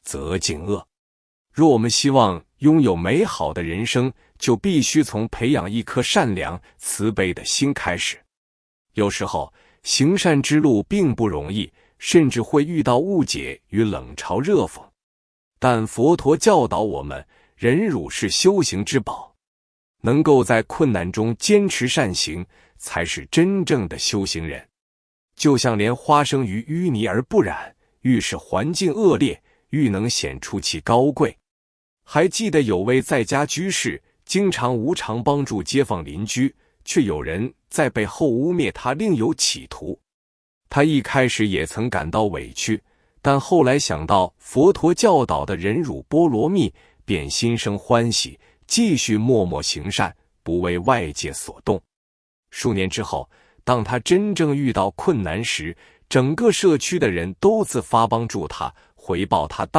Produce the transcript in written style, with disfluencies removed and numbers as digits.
则敬恶。若我们希望拥有美好的人生，就必须从培养一颗善良、慈悲的心开始。有时候，行善之路并不容易，甚至会遇到误解与冷嘲热讽。但佛陀教导我们，忍辱是修行之宝，能够在困难中坚持善行，才是真正的修行人。就像连花生于淤泥而不染，愈是环境恶劣，愈能显出其高贵。还记得有位在家居士，经常无偿帮助街坊邻居，却有人在背后污蔑他另有企图。他一开始也曾感到委屈，但后来想到佛陀教导的忍辱波罗蜜，便心生欢喜，继续默默行善，不为外界所动。数年之后，当他真正遇到困难时，整个社区的人都自发帮助他，回报他当